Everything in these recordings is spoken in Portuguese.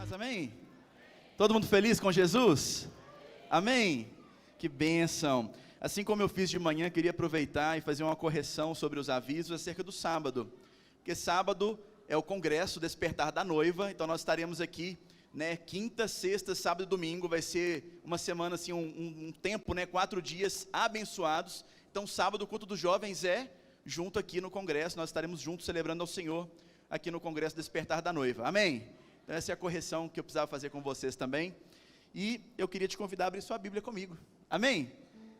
Mas amém? Todo mundo feliz com Jesus? Amém? Que bênção! Assim como eu fiz de manhã, queria aproveitar e fazer uma correção sobre os avisos acerca do sábado, porque sábado é o congresso Despertar da Noiva, então nós estaremos aqui, quinta, sexta, sábado e domingo, vai ser uma semana, assim, um tempo, 4 dias abençoados. Então sábado o culto dos jovens é junto aqui no congresso, nós estaremos juntos celebrando ao Senhor, aqui no congresso Despertar da Noiva, amém? Então essa é a correção que eu precisava fazer com vocês também, e eu queria te convidar a abrir sua Bíblia comigo, amém?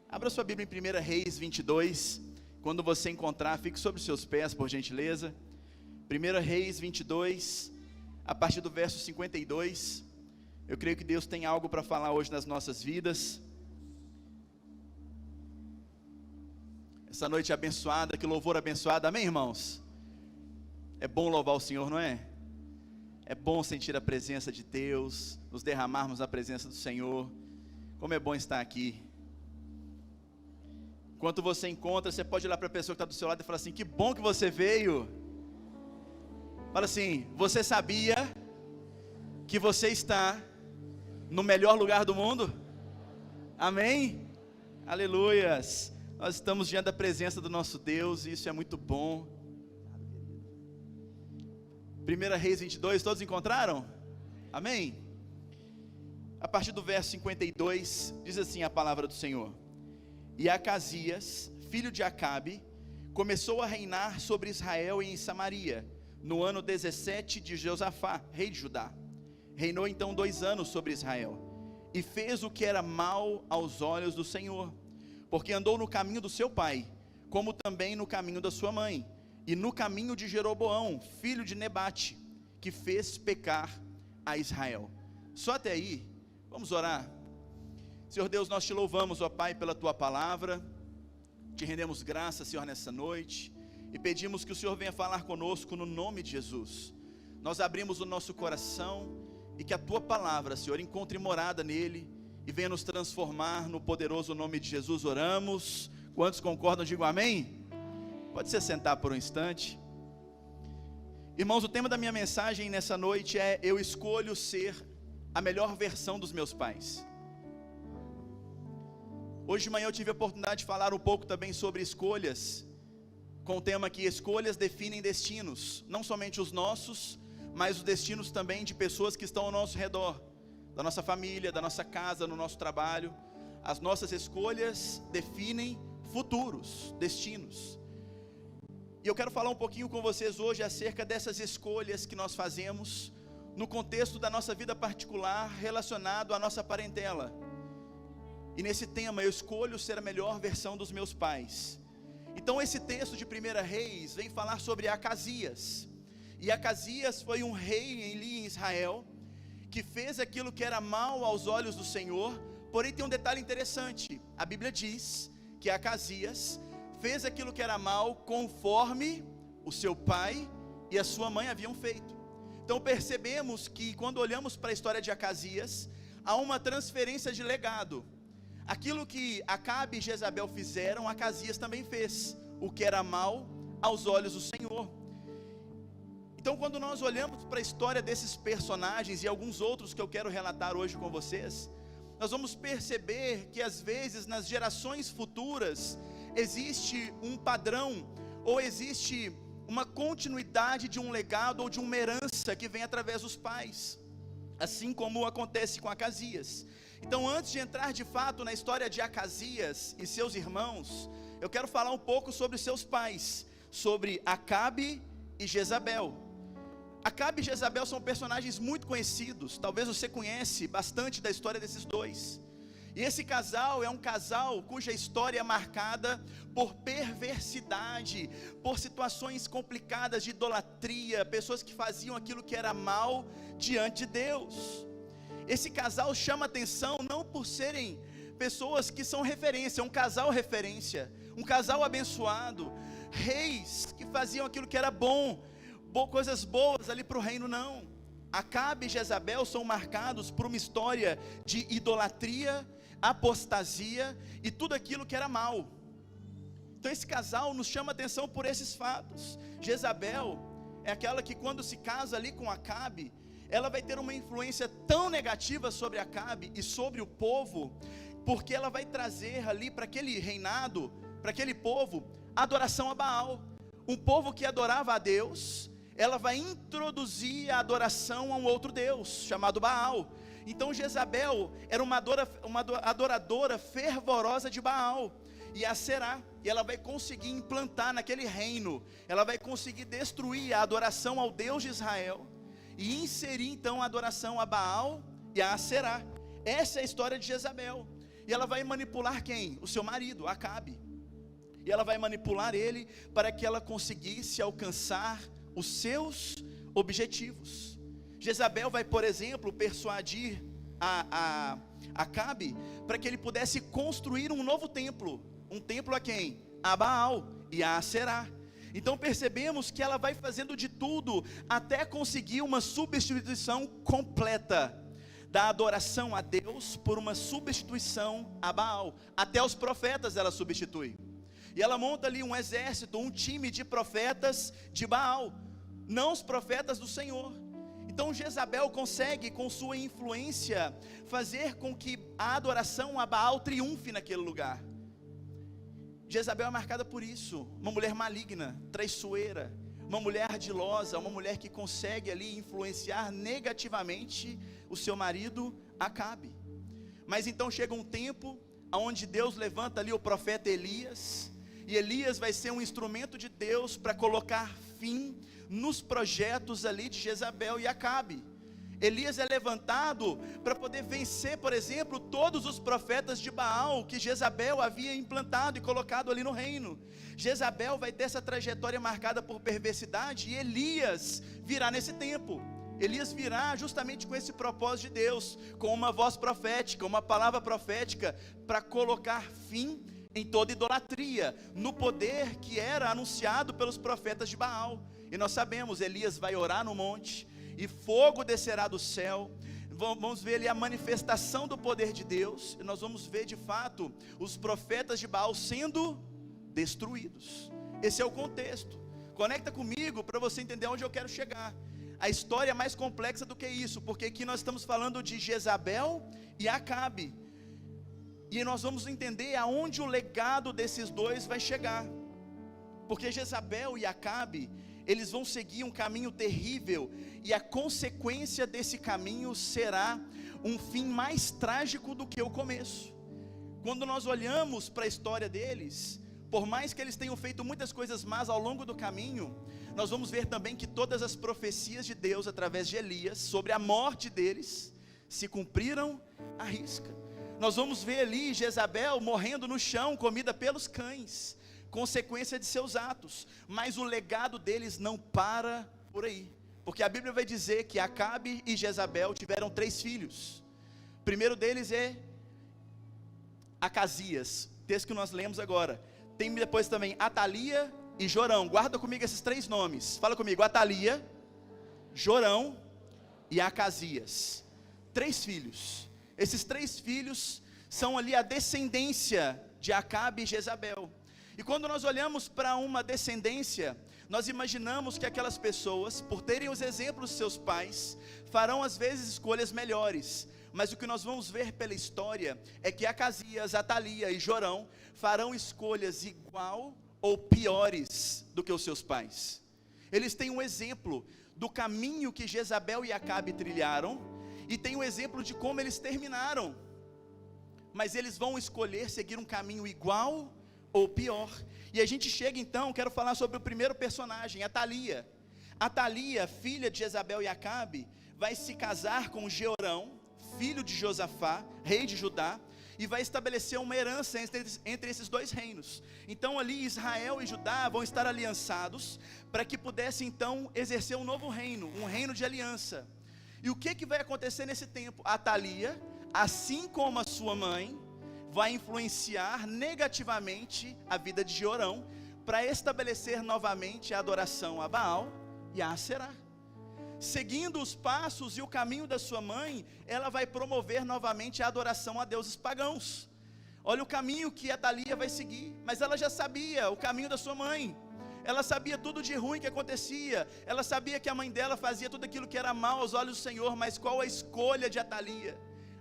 Abra sua Bíblia em 1 Reis 22, quando você encontrar, fique sobre os seus pés, por gentileza. 1 Reis 22, a partir do verso 52, eu creio que Deus tem algo para falar hoje nas nossas vidas. Essa noite abençoada, que louvor abençoado, amém, irmãos? É bom louvar o Senhor, não é? É bom sentir a presença de Deus, nos derramarmos na presença do Senhor. Como é bom estar aqui. Enquanto você encontra, você pode olhar para a pessoa que está do seu lado e falar assim: que bom que você veio. Fala assim: você sabia que você está no melhor lugar do mundo? Amém? Aleluias. Nós estamos diante da presença do nosso Deus e isso é muito bom. 1 Reis 22, todos encontraram? Amém? A partir do verso 52, diz assim a palavra do Senhor: E Acasias, filho de Acabe, começou a reinar sobre Israel e em Samaria, no ano 17 de Josafá, rei de Judá. Reinou então 2 anos sobre Israel, e fez o que era mal aos olhos do Senhor, porque andou no caminho do seu pai, como também no caminho da sua mãe, e no caminho de Jeroboão, filho de Nebate, que fez pecar a Israel. Só até aí, vamos orar. Senhor Deus, nós te louvamos, ó Pai, pela tua palavra, te rendemos graças, Senhor, nessa noite, e pedimos que o Senhor venha falar conosco no nome de Jesus. Nós abrimos o nosso coração, e que a tua palavra, Senhor, encontre morada nele, e venha nos transformar no poderoso nome de Jesus. Oramos. Quantos concordam, digam amém? Pode se sentar por um instante. Irmãos, o tema da minha mensagem nessa noite é: eu escolho ser a melhor versão dos meus pais. Hoje de manhã eu tive a oportunidade de falar um pouco também sobre escolhas, com o tema que escolhas definem destinos, não somente os nossos, mas os destinos também de pessoas que estão ao nosso redor, da nossa família, da nossa casa, no nosso trabalho. As nossas escolhas definem futuros, destinos. E eu quero falar um pouquinho com vocês hoje acerca dessas escolhas que nós fazemos no contexto da nossa vida particular, relacionado à nossa parentela. E nesse tema, eu escolho ser a melhor versão dos meus pais. Então esse texto de 1 Reis vem falar sobre Acasias. E Acasias foi um rei em Israel, que fez aquilo que era mal aos olhos do Senhor. Porém tem um detalhe interessante: a Bíblia diz que Acasias fez aquilo que era mal conforme o seu pai e a sua mãe haviam feito. Então percebemos que quando olhamos para a história de Acasias, há uma transferência de legado. Aquilo que Acabe e Jezabel fizeram, Acasias também fez, o que era mal aos olhos do Senhor. Então quando nós olhamos para a história desses personagens e alguns outros que eu quero relatar hoje com vocês, nós vamos perceber que às vezes nas gerações futuras existe um padrão, ou existe uma continuidade de um legado ou de uma herança que vem através dos pais, assim como acontece com Acasias. Então antes de entrar de fato na história de Acasias e seus irmãos, eu quero falar um pouco sobre seus pais, sobre Acabe e Jezabel. Acabe e Jezabel são personagens muito conhecidos, talvez você conhece bastante da história desses dois. E esse casal é um casal cuja história é marcada por perversidade, por situações complicadas de idolatria, pessoas que faziam aquilo que era mal diante de Deus. Esse casal chama atenção não por serem pessoas que são referência, um casal referência, um casal abençoado, reis que faziam aquilo que era bom, coisas boas ali para o reino, não. Acabe e Jezabel são marcados por uma história de idolatria, apostasia e tudo aquilo que era mal. Então esse casal nos chama atenção por esses fatos. Jezabel é aquela que quando se casa ali com Acabe, ela vai ter uma influência tão negativa sobre Acabe e sobre o povo, porque ela vai trazer ali para aquele reinado, para aquele povo, adoração a Baal. Um povo que adorava a Deus, ela vai introduzir a adoração a um outro Deus, chamado Baal. Então Jezabel era uma adoradora fervorosa de Baal e Aserá, e ela vai conseguir implantar naquele reino, ela vai conseguir destruir a adoração ao Deus de Israel, e inserir então a adoração a Baal e a Aserá. Essa é a história de Jezabel, e ela vai manipular quem? O seu marido, Acabe, e ela vai manipular ele, para que ela conseguisse alcançar os seus objetivos. Jezabel vai, por exemplo, persuadir a Acabe, para que ele pudesse construir um novo templo. Um templo a quem? A Baal e a Aserá. Então percebemos que ela vai fazendo de tudo, até conseguir uma substituição completa da adoração a Deus, por uma substituição a Baal. Até os profetas ela substitui. E ela monta ali um exército, um time de profetas de Baal, não os profetas do Senhor. Então Jezabel consegue, com sua influência, fazer com que a adoração a Baal triunfe naquele lugar. Jezabel é marcada por isso, uma mulher maligna, traiçoeira, uma mulher ardilosa, uma mulher que consegue ali influenciar negativamente o seu marido Acabe. Mas então chega um tempo onde Deus levanta ali o profeta Elias, e Elias vai ser um instrumento de Deus para colocar fim nos projetos ali de Jezabel e Acabe. Elias é levantado para poder vencer, por exemplo, todos os profetas de Baal que Jezabel havia implantado e colocado ali no reino. Jezabel vai ter essa trajetória marcada por perversidade, e Elias virá nesse tempo. Elias virá justamente com esse propósito de Deus, com uma voz profética, uma palavra profética, para colocar fim em toda idolatria, no poder que era anunciado pelos profetas de Baal. E nós sabemos, Elias vai orar no monte, e fogo descerá do céu. Vamos ver ali a manifestação do poder de Deus, e nós vamos ver de fato os profetas de Baal sendo destruídos. Esse é o contexto. Conecta comigo para você entender onde eu quero chegar. A história é mais complexa do que isso, porque aqui nós estamos falando de Jezabel e Acabe, e nós vamos entender aonde o legado desses dois vai chegar. Porque Jezabel e Acabe, eles vão seguir um caminho terrível, e a consequência desse caminho será um fim mais trágico do que o começo. Quando nós olhamos para a história deles, por mais que eles tenham feito muitas coisas más ao longo do caminho, nós vamos ver também que todas as profecias de Deus através de Elias sobre a morte deles se cumpriram à risca. Nós vamos ver ali Jezabel morrendo no chão, comida pelos cães, consequência de seus atos. Mas o legado deles não para por aí, porque a Bíblia vai dizer que Acabe e Jezabel tiveram 3 filhos. O primeiro deles é Acasias, texto que nós lemos agora. Tem depois também Atalia e Jorão. Guarda comigo esses 3 nomes. Fala comigo: Atalia, Jorão e Acasias. 3 filhos. Esses 3 filhos são ali a descendência de Acabe e Jezabel. E quando nós olhamos para uma descendência, nós imaginamos que aquelas pessoas, por terem os exemplos de seus pais, farão às vezes escolhas melhores. Mas o que nós vamos ver pela história é que Acasias, Atalia e Jorão farão escolhas igual ou piores do que os seus pais. Eles têm um exemplo do caminho que Jezabel e Acabe trilharam, e tem um exemplo de como eles terminaram. Mas eles vão escolher seguir um caminho igual ou pior. E a gente chega então, quero falar sobre o primeiro personagem, Atalia. Atalia, filha de Jezabel e Acabe, vai se casar com Jeorão, filho de Josafá, rei de Judá, e vai estabelecer uma herança entre esses 2 reinos. Então ali Israel e Judá vão estar aliançados, para que pudessem então exercer um novo reino, um reino de aliança. E o que vai acontecer nesse tempo? Atalia, assim como a sua mãe, vai influenciar negativamente a vida de Jeorão, para estabelecer novamente a adoração a Baal e a Aserá. Seguindo os passos e o caminho da sua mãe, ela vai promover novamente a adoração a deuses pagãos. Olha o caminho que Atalia vai seguir, mas ela já sabia o caminho da sua mãe. ela sabia tudo de ruim que acontecia, ela sabia que a mãe dela fazia tudo aquilo que era mal aos olhos do Senhor, mas qual a escolha de Atalia?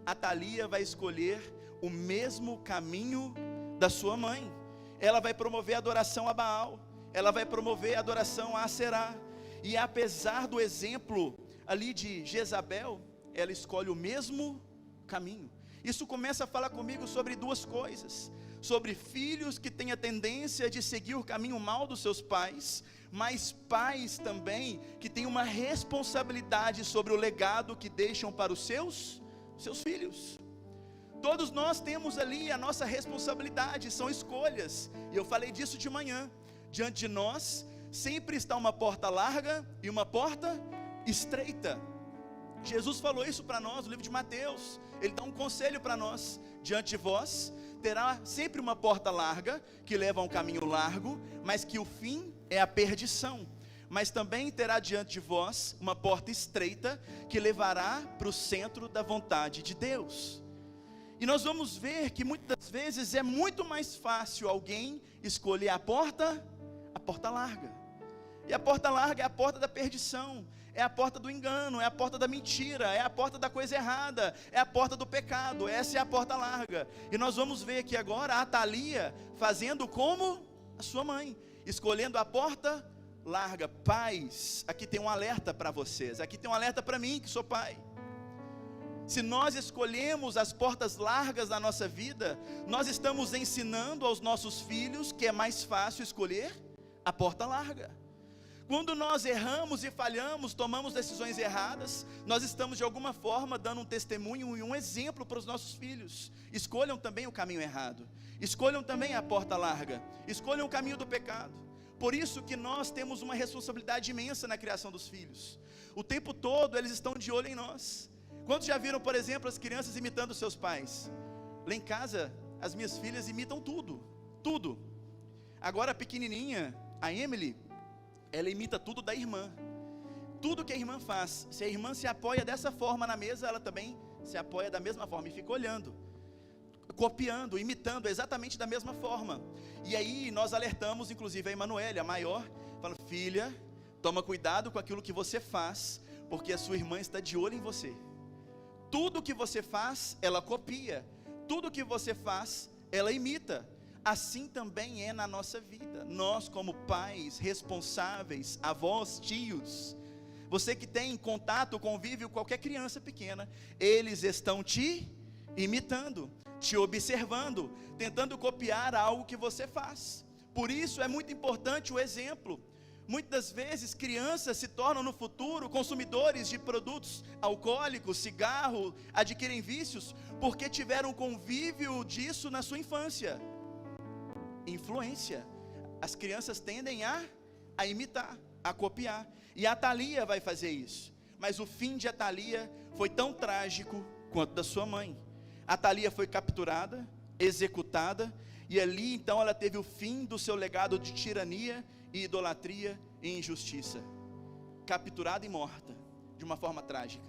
Atalia vai escolher o mesmo caminho da sua mãe. Ela vai promover a adoração a Baal, ela vai promover a adoração a Aserá, e apesar do exemplo ali de Jezabel, ela escolhe o mesmo caminho. Isso começa a falar comigo sobre duas coisas: sobre filhos que têm a tendência de seguir o caminho mal dos seus pais, mas pais também que têm uma responsabilidade sobre o legado que deixam para os seus filhos. Todos nós temos ali a nossa responsabilidade, são escolhas, e eu falei disso de manhã. Diante de nós sempre está uma porta larga e uma porta estreita. Jesus falou isso para nós no livro de Mateus. Ele dá um conselho para nós: diante de vós terá sempre uma porta larga, que leva a um caminho largo, mas que o fim é a perdição. Mas também terá diante de vós uma porta estreita, que levará para o centro da vontade de Deus. E nós vamos ver que muitas vezes é muito mais fácil alguém escolher a porta larga. E a porta larga é a porta da perdição, é a porta do engano, é a porta da mentira, é a porta da coisa errada, é a porta do pecado. Essa é a porta larga. E nós vamos ver aqui agora a Atalia fazendo como a sua mãe, escolhendo a porta larga. Pais, aqui tem um alerta para vocês, aqui tem um alerta para mim que sou pai. Se nós escolhemos as portas largas da nossa vida, nós estamos ensinando aos nossos filhos que é mais fácil escolher a porta larga. Quando nós erramos e falhamos, tomamos decisões erradas, nós estamos de alguma forma dando um testemunho e um exemplo para os nossos filhos. Escolham também o caminho errado, escolham também a porta larga, escolham o caminho do pecado. Por isso que nós temos uma responsabilidade imensa na criação dos filhos. O tempo todo eles estão de olho em nós. Quantos já viram, por exemplo, as crianças imitando seus pais? Lá em casa, as minhas filhas imitam tudo. Agora a pequenininha, a Emily, ela imita tudo da irmã. Tudo que a irmã faz, se a irmã se apoia dessa forma na mesa, ela também se apoia da mesma forma e fica olhando, copiando, imitando exatamente da mesma forma. E aí nós alertamos, inclusive a Emanuele, a maior, falando: filha, toma cuidado com aquilo que você faz, porque a sua irmã está de olho em você. Tudo que você faz, ela copia. Tudo que você faz, ela imita. Assim também é na nossa vida. Nós como pais responsáveis, avós, tios, você que tem contato, convívio com qualquer criança pequena, eles estão te imitando, te observando, tentando copiar algo que você faz. Por isso é muito importante o exemplo. Muitas vezes crianças se tornam no futuro consumidores de produtos alcoólicos, cigarro, adquirem vícios, porque tiveram convívio disso na sua infância. Influência. As crianças tendem a imitar, a copiar. E a Atalia vai fazer isso. Mas o fim de Atalia foi tão trágico quanto da sua mãe. Atalia foi capturada, executada, e ali então ela teve o fim do seu legado de tirania e idolatria e injustiça. Capturada e morta de uma forma trágica.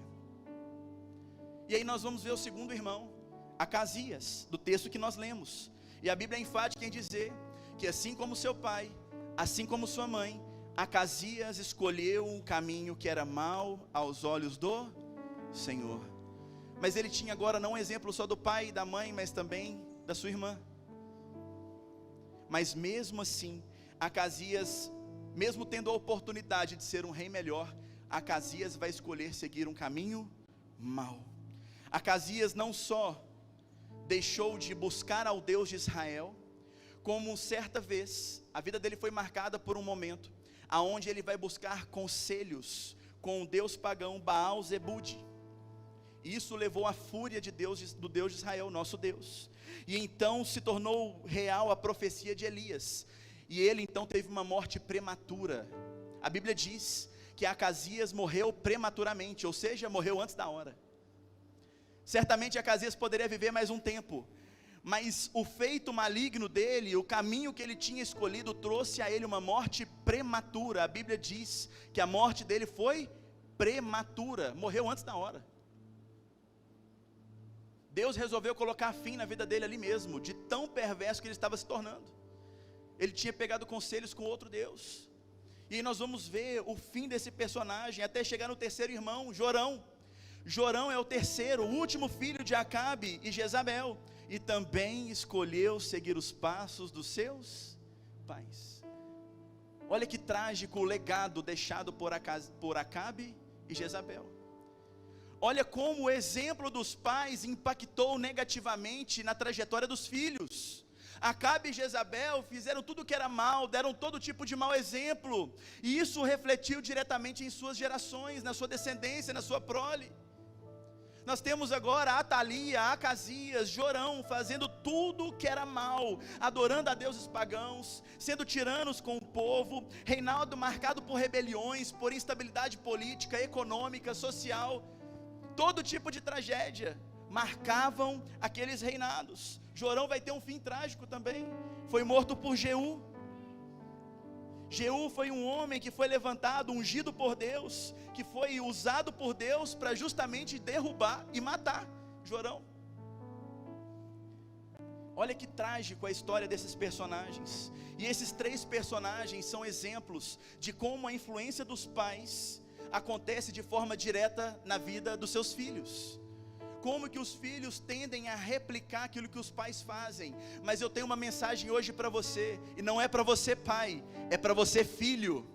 E aí nós vamos ver o segundo irmão, Acasias, do texto que nós lemos. E a Bíblia é enfática em dizer que assim como seu pai, assim como sua mãe, Acasias escolheu um caminho que era mau aos olhos do Senhor. Mas ele tinha agora não um exemplo só do pai e da mãe, mas também da sua irmã. Mas mesmo assim, Acasias, mesmo tendo a oportunidade de ser um rei melhor, Acasias vai escolher seguir um caminho mau. Acasias não só deixou de buscar ao Deus de Israel, como certa vez, a vida dele foi marcada por um momento, aonde ele vai buscar conselhos com o Deus pagão Baal-Zebude. Isso levou à fúria de Deus, do Deus de Israel, nosso Deus. E então se tornou real a profecia de Elias. E ele então teve uma morte prematura. A Bíblia diz que Acasias morreu prematuramente, ou seja, morreu antes da hora. Certamente Acasias poderia viver mais um tempo, mas o feito maligno dele, o caminho que ele tinha escolhido, trouxe a ele uma morte prematura. A Bíblia diz que a morte dele foi prematura, morreu antes da hora. Deus resolveu colocar fim na vida dele ali mesmo, de tão perverso que ele estava se tornando. ele tinha pegado conselhos com outro Deus. E aí nós vamos ver o fim desse personagem, até chegar no terceiro irmão, Jorão. Jorão é o terceiro, o último filho de Acabe e Jezabel, e também escolheu seguir os passos dos seus pais. Olha que trágico o legado deixado por Acabe e Jezabel. Olha como o exemplo dos pais impactou negativamente na trajetória dos filhos. Acabe e Jezabel fizeram tudo que era mal, deram todo tipo de mau exemplo, e isso refletiu diretamente em suas gerações, na sua descendência, na sua prole. Nós temos agora Atalia, Acasias, Jorão fazendo tudo que era mal, adorando a deuses pagãos, sendo tiranos com o povo, reinado marcado por rebeliões, por instabilidade política, econômica, social. Todo tipo de tragédia marcavam aqueles reinados. Jorão vai ter um fim trágico também, foi morto por Jeú. Jeú foi um homem que foi levantado, ungido por Deus, que foi usado por Deus para justamente derrubar e matar Jorão. Olha que trágico a história desses personagens. E esses três personagens são exemplos de como a influência dos pais acontece de forma direta na vida dos seus filhos. Como que os filhos tendem a replicar aquilo que os pais fazem. Mas eu tenho uma mensagem hoje para você, e não é para você pai, é para você filho.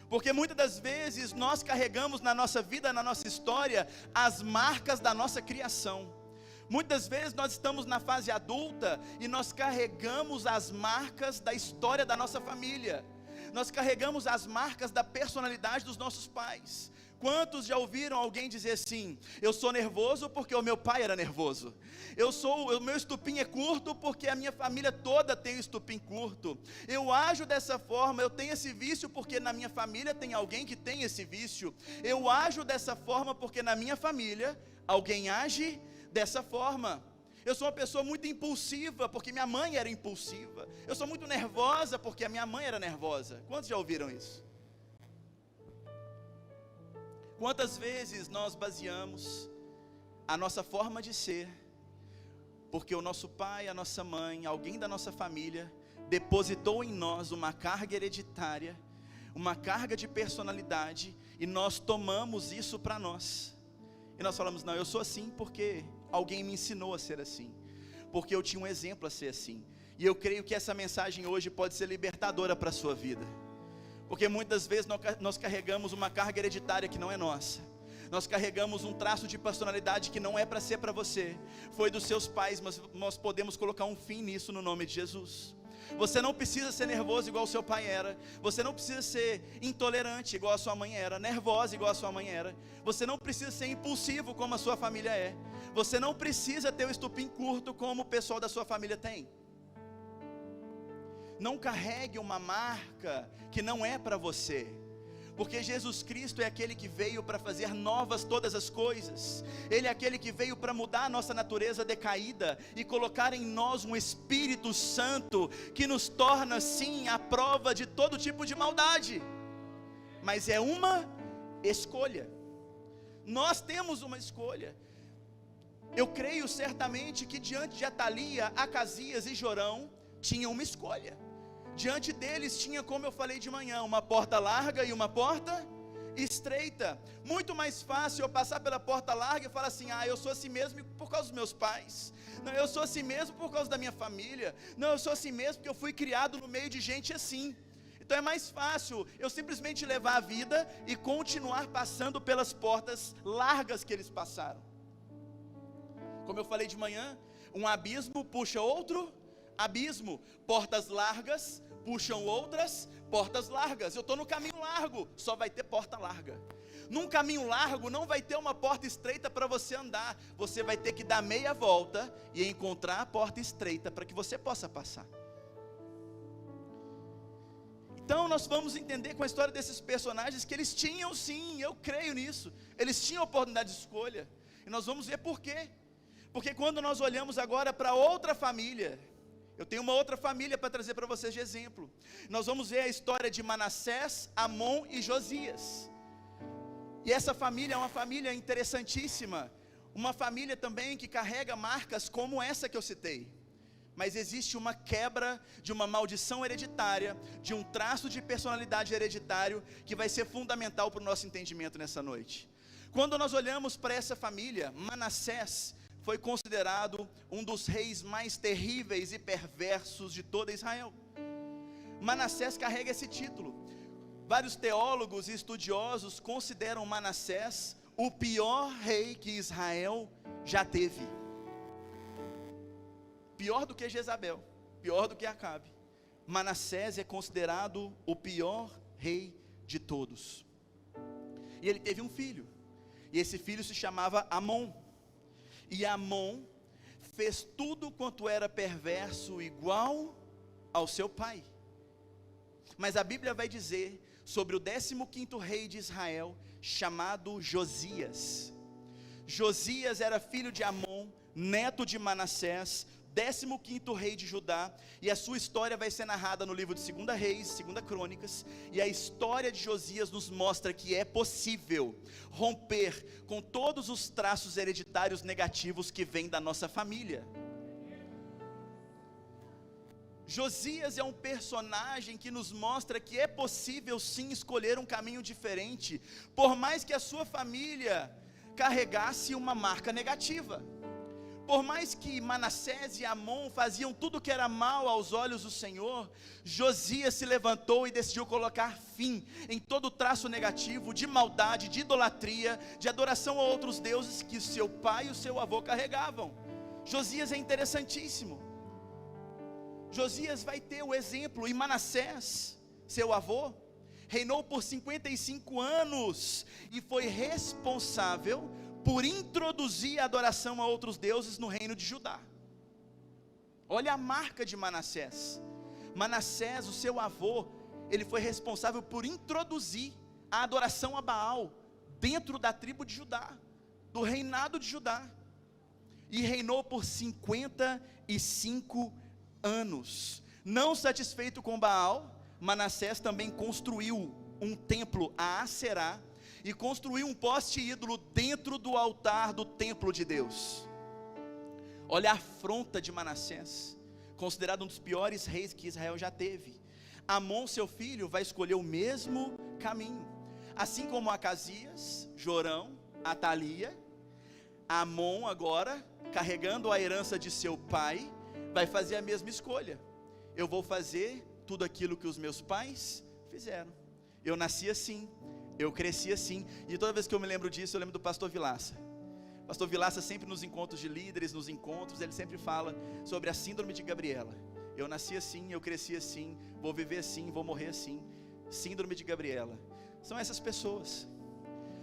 Porque muitas das vezes nós carregamos na nossa vida, na nossa história, as marcas da nossa criação. Muitas vezes nós estamos na fase adulta e nós carregamos as marcas da história da nossa família. Nós carregamos as marcas da personalidade dos nossos pais. Quantos já ouviram alguém dizer assim: eu sou nervoso porque o meu pai era nervoso, o meu estupim é curto porque a minha família toda tem estupim curto, eu ajo dessa forma, eu tenho esse vício porque na minha família tem alguém que tem esse vício, eu ajo dessa forma porque na minha família alguém age dessa forma. Eu sou uma pessoa muito impulsiva porque minha mãe era impulsiva, eu sou muito nervosa porque a minha mãe era nervosa. Quantos já ouviram isso? Quantas vezes nós baseamos a nossa forma de ser, porque o nosso pai, a nossa mãe, alguém da nossa família, depositou em nós uma carga hereditária, uma carga de personalidade, e nós tomamos isso para nós, e nós falamos: não, eu sou assim porque alguém me ensinou a ser assim, porque eu tinha um exemplo a ser assim. E eu creio que essa mensagem hoje pode ser libertadora para a sua vida. Porque muitas vezes nós carregamos uma carga hereditária que não é nossa. Nós carregamos um traço de personalidade que não é para ser para você. Foi dos seus pais, mas nós podemos colocar um fim nisso no nome de Jesus. Você não precisa ser nervoso igual o seu pai era. Você não precisa ser intolerante igual a sua mãe era, nervosa igual a sua mãe era. Você não precisa ser impulsivo como a sua família é. Você não precisa ter o estupim curto como o pessoal da sua família tem. Não carregue uma marca que não é para você, porque Jesus Cristo é aquele que veio para fazer novas todas as coisas. Ele é aquele que veio para mudar a nossa natureza decaída e colocar em nós um Espírito Santo que nos torna sim a prova de todo tipo de maldade. Mas é uma escolha. Nós temos uma escolha. Eu creio certamente que diante de Atalia, Acasias e Jorão tinha uma escolha. Diante deles tinha, como eu falei de manhã, uma porta larga e uma porta estreita. Muito mais fácil eu passar pela porta larga e falar assim: eu sou assim mesmo por causa dos meus pais. Não, eu sou assim mesmo por causa da minha família. Não, eu sou assim mesmo porque eu fui criado no meio de gente assim. Então é mais fácil eu simplesmente levar a vida e continuar passando pelas portas largas que eles passaram. Como eu falei de manhã, um abismo puxa outro abismo, portas largas puxam outras portas largas. Eu estou no caminho largo, só vai ter porta larga. Num caminho largo não vai ter uma porta estreita para você andar. Você vai ter que dar meia volta e encontrar a porta estreita para que você possa passar. Então nós vamos entender com a história desses personagens que eles tinham sim, eu creio nisso, eles tinham oportunidade de escolha. E nós vamos ver por quê. Porque quando nós olhamos agora para outra família, eu tenho uma outra família para trazer para vocês de exemplo. Nós vamos ver a história de Manassés, Amon e Josias. E essa família é uma família interessantíssima. Uma família também que carrega marcas como essa que eu citei. mas existe uma quebra de uma maldição hereditária, de um traço de personalidade hereditário, que vai ser fundamental para o nosso entendimento nessa noite. Quando nós olhamos para essa família, Manassés foi considerado um dos reis mais terríveis e perversos de toda Israel. Manassés carrega esse título. Vários teólogos e estudiosos consideram Manassés o pior rei que Israel já teve. Pior do que Jezabel, pior do que Acabe. Manassés é considerado o pior rei de todos. E ele teve um filho, e esse filho se chamava Amon. E Amon fez tudo quanto era perverso, igual ao seu pai. Mas a Bíblia vai dizer sobre o 15º rei de Israel, chamado Josias. Josias era filho de Amon, neto de Manassés, 15º rei de Judá, e a sua história vai ser narrada no livro de 2 Reis, 2 Crônicas, e a história de Josias nos mostra que é possível romper com todos os traços hereditários negativos que vêm da nossa família. Josias é um personagem que nos mostra que é possível sim escolher um caminho diferente, por mais que a sua família carregasse uma marca negativa. Por mais que Manassés e Amon faziam tudo que era mal aos olhos do Senhor, Josias se levantou e decidiu colocar fim em todo o traço negativo, de maldade, de idolatria, de adoração a outros deuses que seu pai e o seu avô carregavam. Josias é interessantíssimo. Josias vai ter o exemplo, e Manassés, seu avô, reinou por 55 anos, e foi responsável por introduzir a adoração a outros deuses no reino de Judá. Olha a marca de Manassés. Manassés, o seu avô, ele foi responsável por introduzir a adoração a Baal dentro da tribo de Judá, do reinado de Judá, e reinou por 55 anos. Não satisfeito com Baal, Manassés também construiu um templo a Aserá, e construiu um poste ídolo dentro do altar do templo de Deus. Olha a afronta de Manassés, considerado um dos piores reis que Israel já teve. Amon, seu filho, vai escolher o mesmo caminho, assim como Acasias, Jorão, Atalia. Amon agora, carregando a herança de seu pai, vai fazer a mesma escolha. Eu vou fazer tudo aquilo que os meus pais fizeram. Eu nasci assim, eu cresci assim, e toda vez que eu me lembro disso, eu lembro do pastor Vilaça. Pastor Vilaça sempre nos encontros de líderes, nos encontros, ele sempre fala sobre a síndrome de Gabriela. Eu nasci assim, eu cresci assim, vou viver assim, vou morrer assim. Síndrome de Gabriela. São essas pessoas.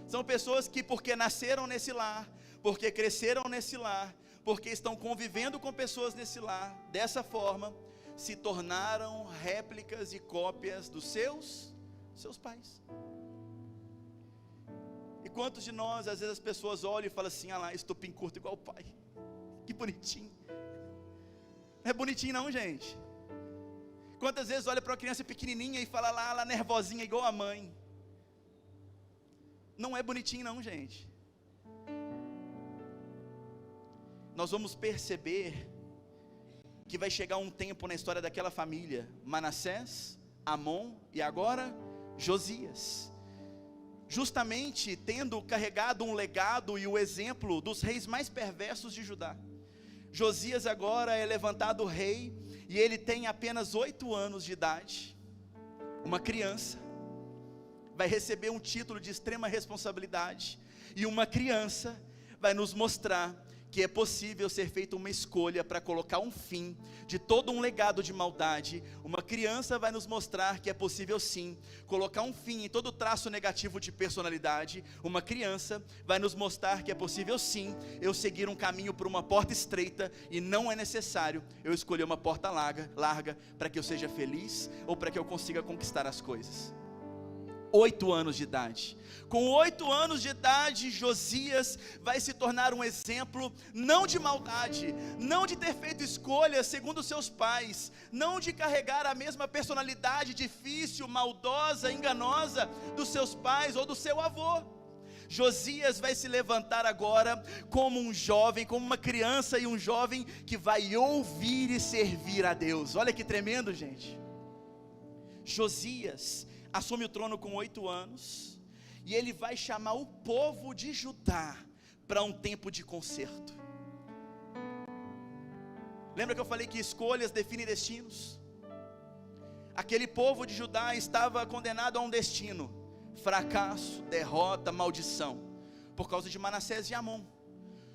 São pessoas que, porque nasceram nesse lar, porque cresceram nesse lar, porque estão convivendo com pessoas nesse lar, dessa forma, se tornaram réplicas e cópias dos seus pais. E quantos de nós, às vezes as pessoas olham e falam assim: ah lá, estupim curto igual o pai, que bonitinho. Não é bonitinho não, gente. Quantas vezes olha para uma criança pequenininha e fala lá, ela nervosinha igual a mãe. Não é bonitinho não, gente. Nós vamos perceber que vai chegar um tempo na história daquela família, Manassés, Amon e agora Josias, justamente tendo carregado um legado e o exemplo dos reis mais perversos de Judá. Josias agora é levantado rei, e ele tem apenas 8 anos de idade, uma criança, vai receber um título de extrema responsabilidade, e uma criança vai nos mostrar que é possível ser feita uma escolha para colocar um fim de todo um legado de maldade. Uma criança vai nos mostrar que é possível sim colocar um fim em todo traço negativo de personalidade. Uma criança vai nos mostrar que é possível sim eu seguir um caminho por uma porta estreita, e não é necessário eu escolher uma porta larga para que eu seja feliz ou para que eu consiga conquistar as coisas. 8 anos de idade. Com 8 anos de idade, Josias vai se tornar um exemplo, não de maldade, não de ter feito escolhas segundo seus pais, não de carregar a mesma personalidade difícil, maldosa, enganosa dos seus pais ou do seu avô. Josias vai se levantar agora como um jovem, como uma criança e um jovem que vai ouvir e servir a Deus. Olha que tremendo, gente. Josias assume o trono com 8 anos, e ele vai chamar o povo de Judá para um tempo de conserto. Lembra que eu falei que escolhas definem destinos? Aquele povo de Judá estava condenado a um destino: fracasso, derrota, maldição, por causa de Manassés e Amon.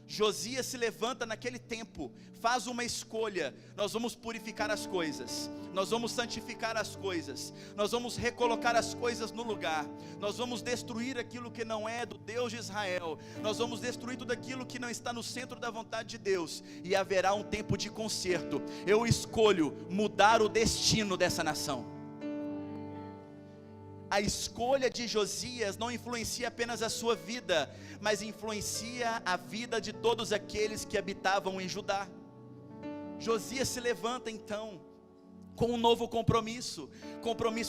Josias se levanta naquele tempo, faz uma escolha: nós vamos purificar as coisas, nós vamos santificar as coisas, nós vamos recolocar as coisas no lugar, nós vamos destruir aquilo que não é do Deus de Israel, nós vamos destruir tudo aquilo que não está no centro da vontade de Deus, e haverá um tempo de conserto. Eu escolho mudar o destino dessa nação. A escolha de Josias não influencia apenas a sua vida, mas influencia a vida de todos aqueles que habitavam em Judá. Josias se levanta então com um novo compromisso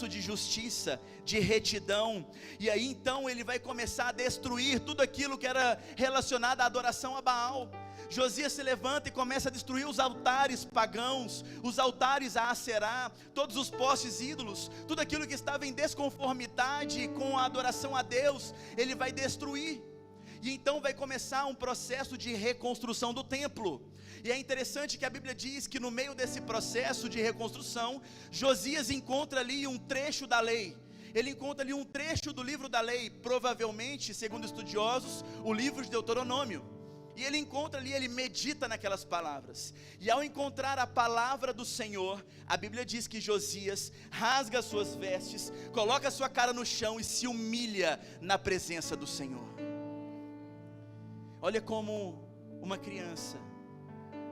de justiça, de retidão, e aí então ele vai começar a destruir tudo aquilo que era relacionado à adoração a Baal. Josias se levanta e começa a destruir os altares pagãos, os altares a Aserá, todos os postes ídolos, tudo aquilo que estava em desconformidade com a adoração a Deus, ele vai destruir. E então vai começar um processo de reconstrução do templo. E é interessante que a Bíblia diz que no meio desse processo de reconstrução, Josias encontra ali um trecho da lei. Ele encontra ali um trecho do livro da lei, provavelmente, segundo estudiosos, o livro de Deuteronômio. E ele encontra ali, ele medita naquelas palavras, e ao encontrar a palavra do Senhor, a Bíblia diz que Josias rasga as suas vestes, coloca a sua cara no chão e se humilha na presença do Senhor. Olha como uma criança,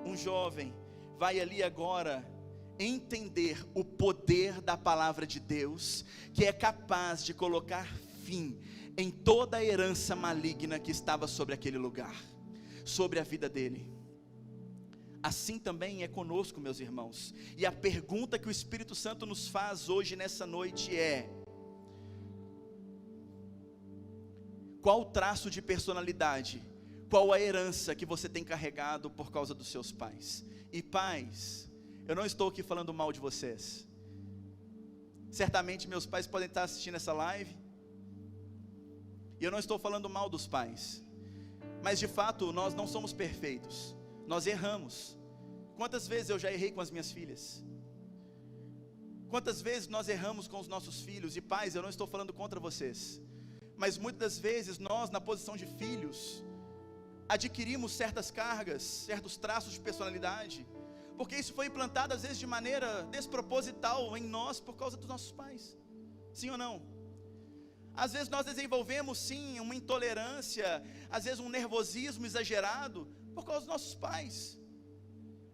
um jovem, vai ali agora entender o poder da palavra de Deus, que é capaz de colocar fim em toda a herança maligna que estava sobre aquele lugar, sobre a vida dele. Assim também é conosco, meus irmãos. E a pergunta que o Espírito Santo nos faz hoje nessa noite é: qual o traço de personalidade, qual a herança que você tem carregado por causa dos seus pais? E pais, eu não estou aqui falando mal de vocês. Certamente meus pais podem estar assistindo essa live, e eu não estou falando mal dos pais, mas de fato nós não somos perfeitos, nós erramos. Quantas vezes eu já errei com as minhas filhas? Quantas vezes nós erramos com os nossos filhos? E pais, eu não estou falando contra vocês, mas muitas das vezes nós, na posição de filhos, adquirimos certas cargas, certos traços de personalidade, porque isso foi implantado às vezes de maneira desproposital em nós por causa dos nossos pais. Sim ou não? Às vezes nós desenvolvemos sim uma intolerância, às vezes um nervosismo exagerado por causa dos nossos pais.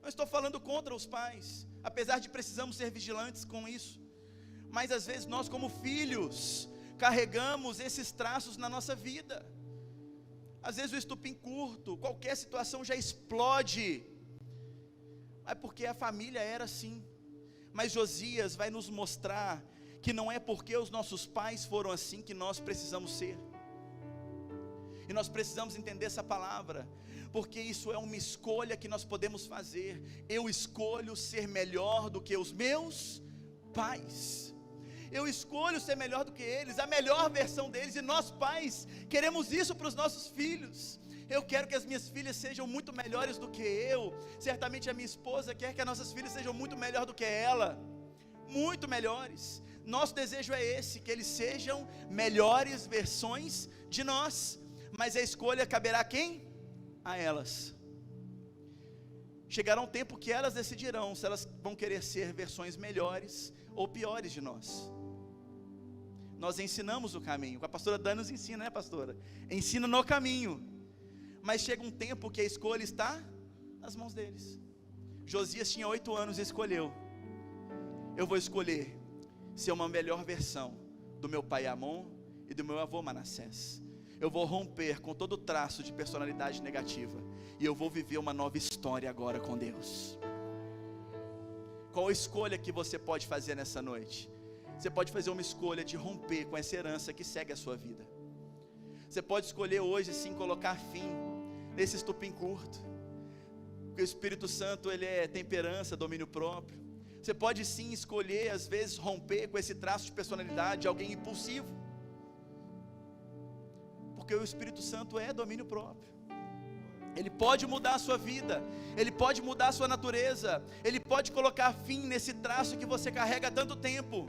Não estou falando contra os pais, apesar de precisamos ser vigilantes com isso, mas às vezes nós como filhos carregamos esses traços na nossa vida. Às vezes o estupim curto, qualquer situação já explode, é porque a família era assim. Mas Josias vai nos mostrar que não é porque os nossos pais foram assim que nós precisamos ser. E nós precisamos entender essa palavra, porque isso é uma escolha que nós podemos fazer. Eu escolho ser melhor do que os meus pais. Eu escolho ser melhor do que eles, a melhor versão deles. E nós pais queremos isso para os nossos filhos. Eu quero que as minhas filhas sejam muito melhores do que eu. Certamente a minha esposa quer que as nossas filhas sejam muito melhor do que ela, muito melhores. Nosso desejo é esse, que eles sejam melhores versões de nós. Mas a escolha caberá a quem? A elas. Chegará um tempo que elas decidirão se elas vão querer ser versões melhores ou piores de nós. Nós ensinamos o caminho, a pastora Dani nos ensina, né, pastora? Ensina no caminho, mas chega um tempo que a escolha está nas mãos deles. Josias tinha 8 anos e escolheu: eu vou escolher ser uma melhor versão do meu pai Amon e do meu avô Manassés. Eu vou romper com todo o traço de personalidade negativa, e eu vou viver uma nova história agora com Deus. Qual a escolha que você pode fazer nessa noite? Você pode fazer uma escolha de romper com essa herança que segue a sua vida. Você pode escolher hoje sim colocar fim nesse estupim curto, porque o Espírito Santo ele é temperança, domínio próprio. Você pode sim escolher às vezes romper com esse traço de personalidade de alguém impulsivo, porque o Espírito Santo é domínio próprio. Ele pode mudar a sua vida, Ele pode mudar a sua natureza, Ele pode colocar fim nesse traço que você carrega há tanto tempo.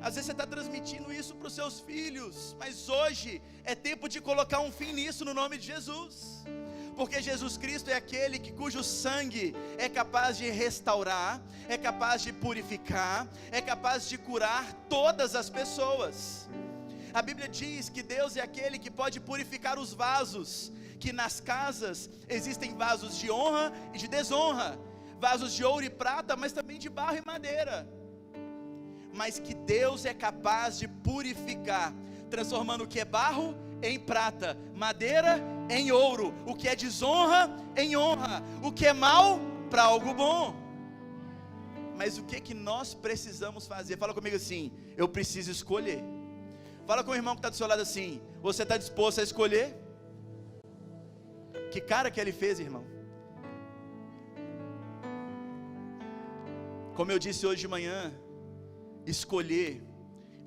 Às vezes você está transmitindo isso para os seus filhos, mas hoje é tempo de colocar um fim nisso no nome de Jesus, porque Jesus Cristo é aquele cujo sangue é capaz de restaurar, é capaz de purificar, é capaz de curar todas as pessoas. A Bíblia diz que Deus é aquele que pode purificar os vasos, que nas casas existem vasos de honra e de desonra, vasos de ouro e prata, mas também de barro e madeira, mas que Deus é capaz de purificar, transformando o que é barro em prata, madeira em ouro, o que é desonra em honra, o que é mal para algo bom. Mas o que nós precisamos fazer? Fala comigo assim: eu preciso escolher. Fala com o irmão que está do seu lado assim: você está disposto a escolher? Que cara que ele fez, irmão. Como eu disse hoje de manhã, escolher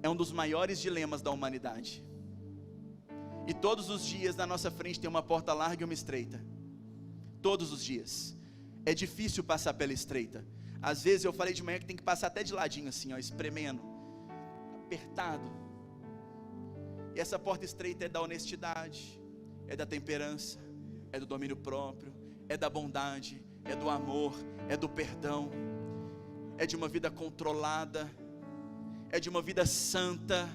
é um dos maiores dilemas da humanidade. E todos os dias na nossa frente tem uma porta larga e uma estreita. Todos os dias. É difícil passar pela estreita. Às vezes eu falei de manhã que tem que passar até de ladinho assim, ó, espremendo, apertado. E essa porta estreita é da honestidade, é da temperança, é do domínio próprio, é da bondade, é do amor, é do perdão, é de uma vida controlada, é de uma vida santa,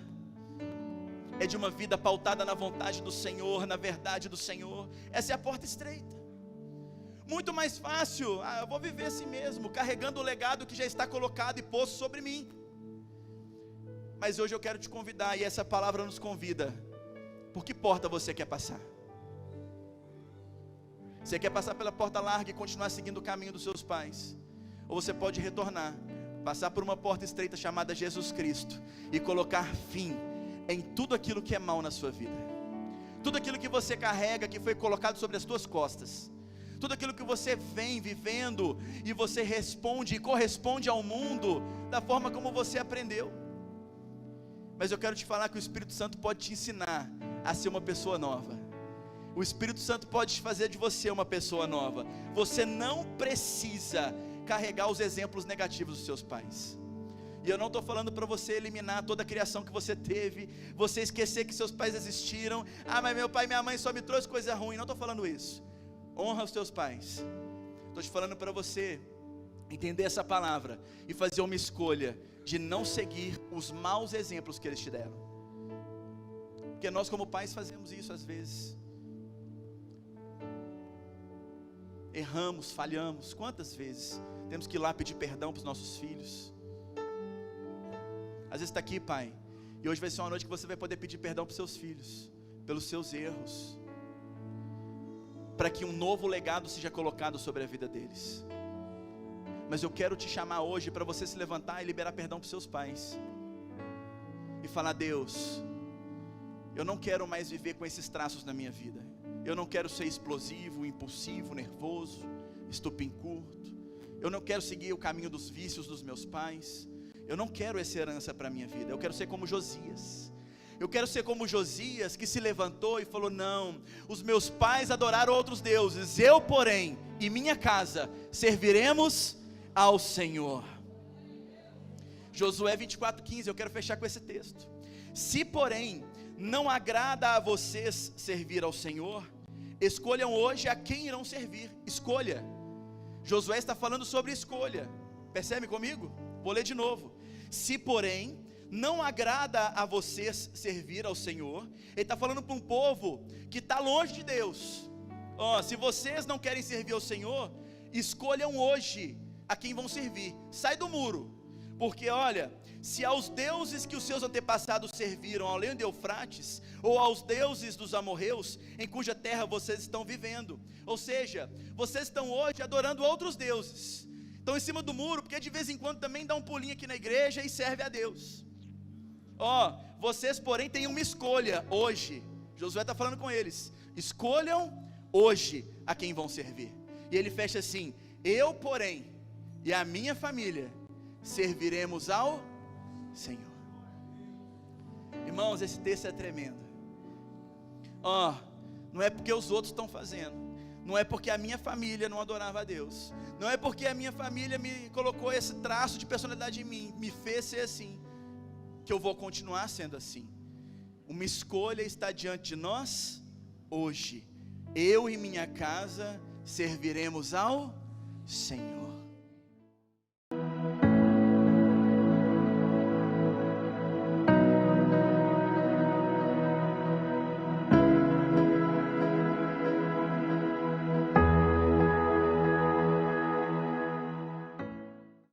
é de uma vida pautada na vontade do Senhor, na verdade do Senhor. Essa é a porta estreita. Muito mais fácil, eu vou viver assim mesmo, carregando o legado que já está colocado e posto sobre mim. Mas hoje eu quero te convidar, e essa palavra nos convida. Por que porta você quer passar? Você quer passar pela porta larga e continuar seguindo o caminho dos seus pais? Ou você pode retornar, passar por uma porta estreita chamada Jesus Cristo e colocar fim em tudo aquilo que é mal na sua vida, tudo aquilo que você carrega, que foi colocado sobre as suas costas, tudo aquilo que você vem vivendo e você responde e corresponde ao mundo da forma como você aprendeu. Mas eu quero te falar que o Espírito Santo pode te ensinar a ser uma pessoa nova. O Espírito Santo pode fazer de você uma pessoa nova. Você não precisa carregar os exemplos negativos dos seus pais. E eu não estou falando para você eliminar toda a criação que você teve, você esquecer que seus pais existiram. Mas meu pai e minha mãe só me trouxe coisa ruim. Não estou falando isso. Honra os teus pais. Estou te falando para você entender essa palavra e fazer uma escolha de não seguir os maus exemplos que eles te deram. Porque nós como pais fazemos isso às vezes. Erramos, falhamos. Quantas vezes temos que ir lá pedir perdão para os nossos filhos? Às vezes está aqui, pai, e hoje vai ser uma noite que você vai poder pedir perdão para os seus filhos, pelos seus erros, para que um novo legado seja colocado sobre a vida deles. Mas eu quero te chamar hoje para você se levantar e liberar perdão para os seus pais, e falar: Deus, eu não quero mais viver com esses traços na minha vida. Eu não quero ser explosivo, impulsivo, nervoso, estupim curto. Eu não quero seguir o caminho dos vícios dos meus pais. Eu não quero essa herança para a minha vida. Eu quero ser como Josias. Eu quero ser como Josias, que se levantou e falou: não, os meus pais adoraram outros deuses, eu porém e minha casa serviremos ao Senhor. Josué 24:15, eu quero fechar com esse texto. Se porém não agrada a vocês servir ao Senhor, escolham hoje a quem irão servir. Escolha. Josué está falando sobre escolha. Percebe comigo? Vou ler de novo. Se porém não agrada a vocês servir ao Senhor, ele está falando para um povo que está longe de Deus. Se vocês não querem servir ao Senhor, escolham hoje a quem vão servir. Sai do muro, porque olha, se aos deuses que os seus antepassados serviram além do Eufrates, ou aos deuses dos amorreus, em cuja terra vocês estão vivendo, ou seja, vocês estão hoje adorando outros deuses, estão em cima do muro, porque de vez em quando também dá um pulinho aqui na igreja e serve a Deus. Vocês porém têm uma escolha hoje. Josué está falando com eles: escolham hoje a quem vão servir. E ele fecha assim: eu, porém, e a minha família serviremos ao Senhor. Irmãos, esse texto é tremendo. Não é porque os outros estão fazendo, não é porque a minha família não adorava a Deus, não é porque a minha família me colocou esse traço de personalidade em mim, me fez ser assim, que eu vou continuar sendo assim. Uma escolha está diante de nós hoje: eu e minha casa serviremos ao Senhor.